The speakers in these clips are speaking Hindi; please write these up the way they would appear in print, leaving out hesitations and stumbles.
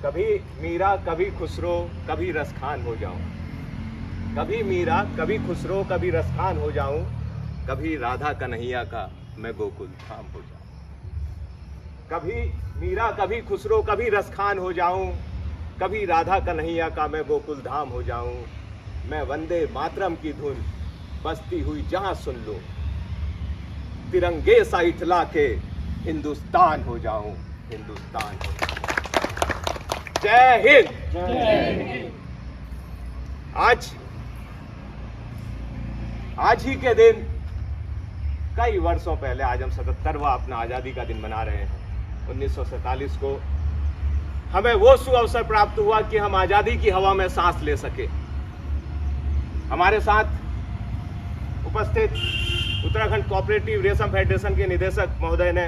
कभी मीरा कभी खुसरो कभी रसखान हो जाऊं, कभी मीरा कभी खुसरो कभी रसखान हो जाऊं, कभी राधा कन्हैया का मैं गोकुल धाम हो जाऊं। कभी मीरा कभी खुसरो कभी रसखान हो जाऊं, कभी राधा कन्हैया का मैं गोकुल धाम हो जाऊं। मैं वंदे मातरम की धुन बजती हुई जहां सुन लो, तिरंगे सा इठला के हिंदुस्तान हो जाऊं, हिंदुस्तान हो जाऊं। जय हिंद। आज ही के दिन कई वर्षों पहले, आज हम 77वां अपना आजादी का दिन मना रहे हैं। 1947 को हमें वो सुअवसर प्राप्त हुआ कि हम आजादी की हवा में सांस ले सके। हमारे साथ उपस्थित उत्तराखंड कोऑपरेटिव रेशम फेडरेशन के निदेशक महोदय ने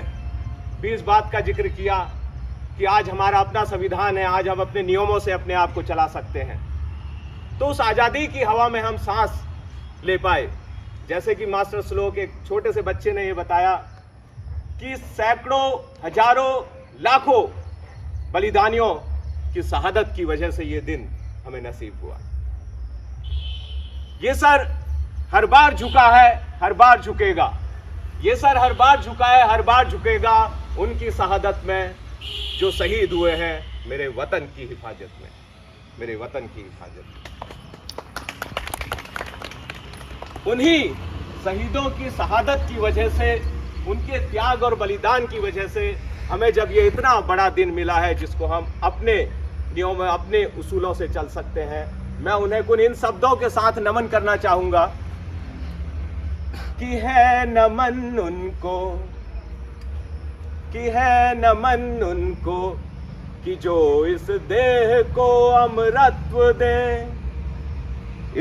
भी इस बात का जिक्र किया कि आज हमारा अपना संविधान है, आज हम अपने नियमों से अपने आप को चला सकते हैं। तो उस आजादी की हवा में हम सांस ले पाए। जैसे कि मास्टर श्लोक एक छोटे से बच्चे ने ये बताया कि सैकड़ों हजारों लाखों बलिदानियों की शहादत की वजह से ये दिन हमें नसीब हुआ। ये सर हर बार झुका है, हर बार झुकेगा। ये सर हर बार झुका है, हर बार झुकेगा उनकी शहादत में जो शहीद हुए हैं मेरे वतन की हिफाजत में, मेरे वतन की हिफाजत में। उन्हीं शहीदों की शहादत की वजह से, उनके त्याग और बलिदान की वजह से हमें जब ये इतना बड़ा दिन मिला है जिसको हम अपने नियमों, अपने उसूलों से चल सकते हैं, मैं उन्हें कुछ इन शब्दों के साथ नमन करना चाहूंगा कि है नमन उनको, कि है नमन उनको कि जो इस देह को अमरत्व दे,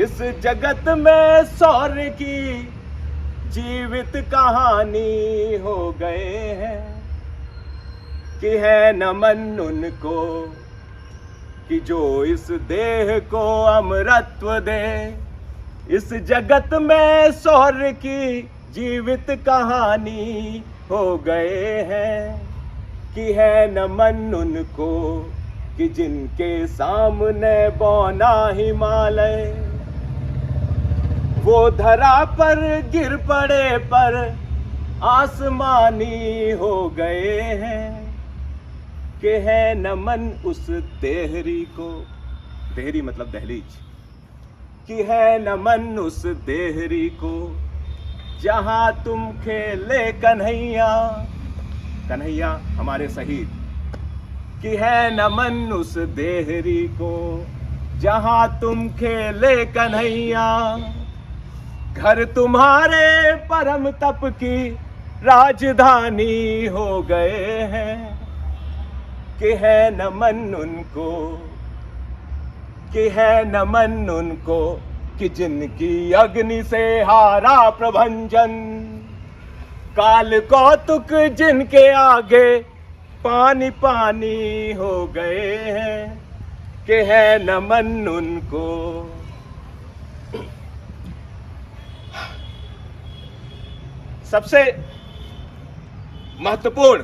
इस जगत में शौर्य की जीवित कहानी हो गए हैं। कि है नमन उनको कि जो इस देह को अमरत्व दे, इस जगत में शौर्य की जीवित कहानी हो गए हैं। कि है नमन उनको कि जिनके सामने बौना हिमालय वो धरा पर गिर पड़े पर आसमानी हो गए हैं। कि है नमन उस देहरी को, देहरी मतलब दहलीज, कि है नमन उस देहरी को जहां तुम खेले कन्हैया, कन्हैया हमारे शहीद। कि है नमन उस देहरी को जहां तुम खेले कन्हैया, घर तुम्हारे परम तप की राजधानी हो गए हैं। कि है नमन उनको, कि है नमन उनको कि जिनकी अग्नि से हारा प्रभंजन, काल कौतुक जिनके आगे पानी पानी हो गए हैं। कि है नमन उनको। सबसे महत्वपूर्ण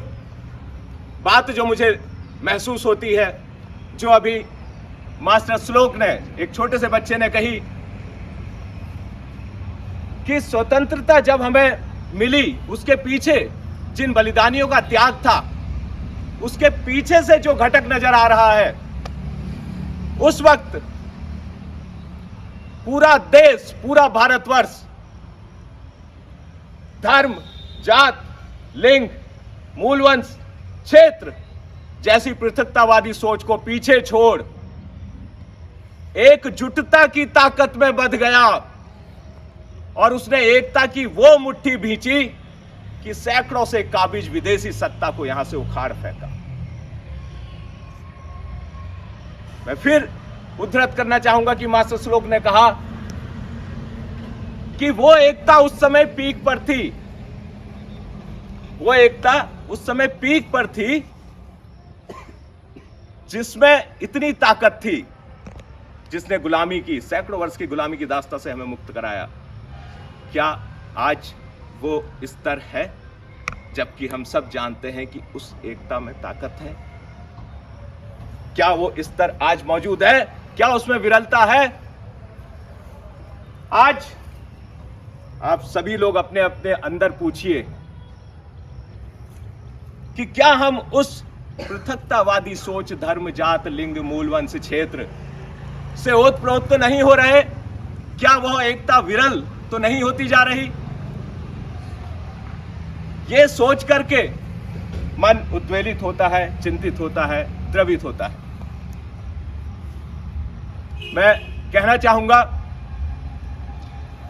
बात जो मुझे महसूस होती है, जो अभी मास्टर श्लोक ने, एक छोटे से बच्चे ने कही कि स्वतंत्रता जब हमें मिली उसके पीछे जिन बलिदानियों का त्याग था, उसके पीछे से जो घटक नजर आ रहा है, उस वक्त पूरा देश, पूरा भारतवर्ष धर्म, जात, लिंग, मूलवंश, क्षेत्र जैसी पृथकतावादी सोच को पीछे छोड़ एकजुटता की ताकत में बंध गया और उसने एकता की वो मुट्ठी भींची कि सैकड़ों से काबिज विदेशी सत्ता को यहां से उखाड़ फेंका। मैं फिर उद्धृत करना चाहूंगा कि मास्टर श्लोक ने कहा कि वो एकता उस समय पीक पर थी, वो एकता उस समय पीक पर थी जिसमें इतनी ताकत थी, जिसने गुलामी की, सैकड़ों वर्ष की गुलामी की दास्ता से हमें मुक्त कराया। क्या आज वो स्तर है? जबकि हम सब जानते हैं कि उस एकता में ताकत है। क्या वो स्तर आज मौजूद है? क्या उसमें विरलता है? आज आप सभी लोग अपने अपने अंदर पूछिए कि क्या हम उस पृथकतावादी सोच, धर्म, जात, लिंग, मूल, वंश, क्षेत्र से ओतप्रोत तो नहीं हो रहे? क्या वह एकता विरल तो नहीं होती जा रही? ये सोच करके मन उद्वेलित होता है, चिंतित होता है, द्रवित होता है। मैं कहना चाहूंगा,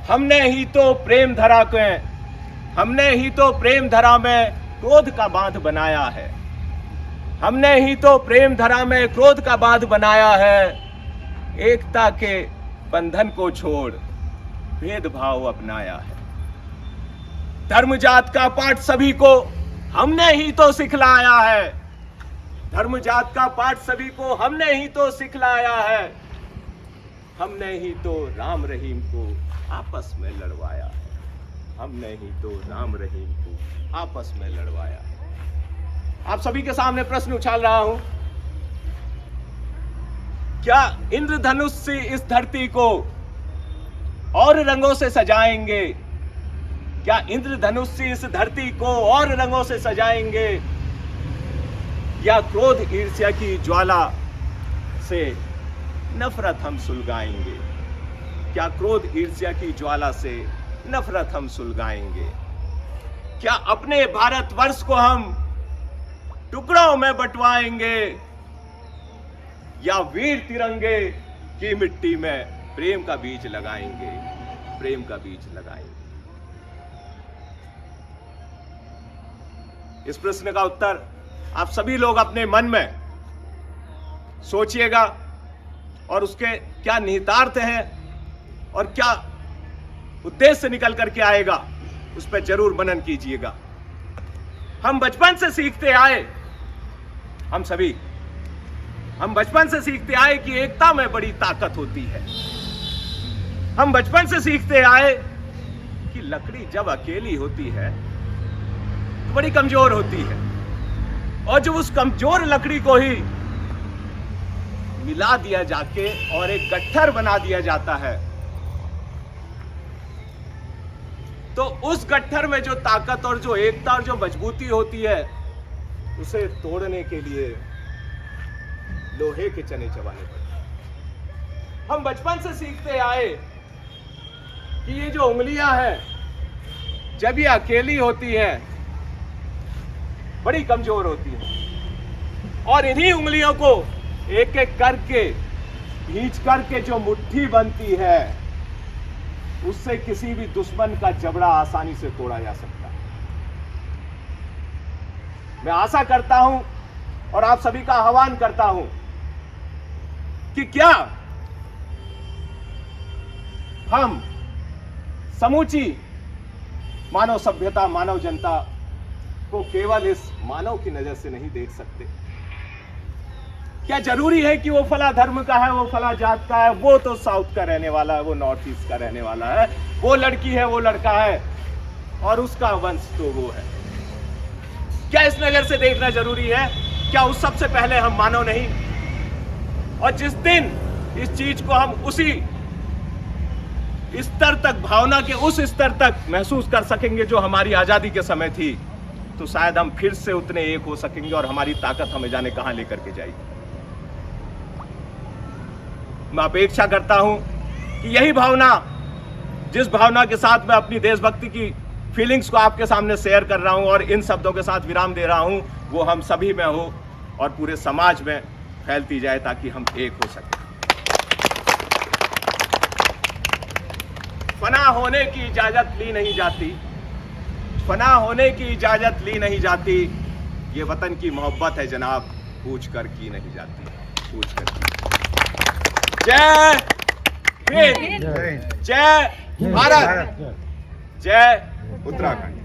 हमने ही तो प्रेम धरा में क्रोध का बांध बनाया है। हमने ही तो प्रेम धरा में क्रोध का बांध बनाया है। एकता के बंधन को छोड़ भेदभाव अपनाया है। धर्म जात का पाठ सभी को हमने ही तो सिखलाया है। धर्म जात का पाठ सभी को हमने ही तो सिखलाया है। हमने ही तो राम रहीम को आपस में लड़वाया है। हमने ही तो राम रहीम को आपस में लड़वाया है। आप सभी के सामने प्रश्न उछाल रहा हूं, क्या इंद्रधनुष से इस धरती को और रंगों से सजाएंगे? क्या इंद्रधनुष से इस धरती को और रंगों से सजाएंगे, या क्रोध ईर्ष्या की ज्वाला से नफरत हम सुलगाएंगे? क्या क्रोध ईर्ष्या की ज्वाला से नफरत हम सुलगाएंगे? क्या अपने भारतवर्ष को हम टुकड़ों में बंटवाएंगे, या वीर तिरंगे की मिट्टी में प्रेम का बीज लगाएंगे? प्रेम का बीज लगाएंगे। इस प्रश्न का उत्तर आप सभी लोग अपने मन में सोचिएगा, और उसके क्या निहितार्थ हैं और क्या उद्देश्य निकल करके आएगा, उस पर जरूर मनन कीजिएगा। हम बचपन से सीखते आए, हम बचपन से सीखते आए कि एकता में बड़ी ताकत होती है। हम बचपन से सीखते आए कि लकड़ी जब अकेली होती है तो बड़ी कमजोर होती है, और जब उस कमजोर लकड़ी को ही मिला दिया जाके और एक गट्ठर बना दिया जाता है, तो उस गट्ठर में जो ताकत और जो एकता और जो मजबूती होती है, उसे तोड़ने के लिए लोहे के चने चबाने पड़ते हैं। हम बचपन से सीखते आए कि ये जो उंगलियां हैं, जब ये अकेली होती हैं, बड़ी कमजोर होती हैं, और इन्हीं उंगलियों को एक एक करके खींच करके जो मुट्ठी बनती है, उससे किसी भी दुश्मन का जबड़ा आसानी से तोड़ा जा सकता है। मैं आशा करता हूं और आप सभी का आह्वान करता हूं कि क्या हम समूची मानव सभ्यता, मानव जनता को केवल इस मानव की नजर से नहीं देख सकते? क्या जरूरी है कि वो फला धर्म का है, वो फला जात का है, वो तो साउथ का रहने वाला है, वो नॉर्थ ईस्ट का रहने वाला है, वो लड़की है, वो लड़का है, और उसका वंश तो वो है? क्या इस नजर से देखना जरूरी है? क्या उस सबसे पहले हम मानव नहीं? और जिस दिन इस चीज को हम उसी स्तर तक, भावना के उस स्तर तक महसूस कर सकेंगे जो हमारी आजादी के समय थी, तो शायद हम फिर से उतने एक हो सकेंगे और हमारी ताकत हमें जाने कहां लेकर के जाएगी। मैं अपेक्षा करता हूं कि यही भावना, जिस भावना के साथ मैं अपनी देशभक्ति की फीलिंग्स को आपके सामने शेयर कर रहा हूं और इन शब्दों के साथ विराम दे रहा हूं, वो हम सभी में हो और पूरे समाज में फैलती जाए, ताकि हम एक हो सकें। फना होने की इजाजत ली नहीं जाती, फना होने की इजाजत ली नहीं जाती, ये वतन की मोहब्बत है जनाब, पूछ कर की नहीं जाती, पूछ कर की। जय हिंद, जय भारत, जय उत्तराखंड।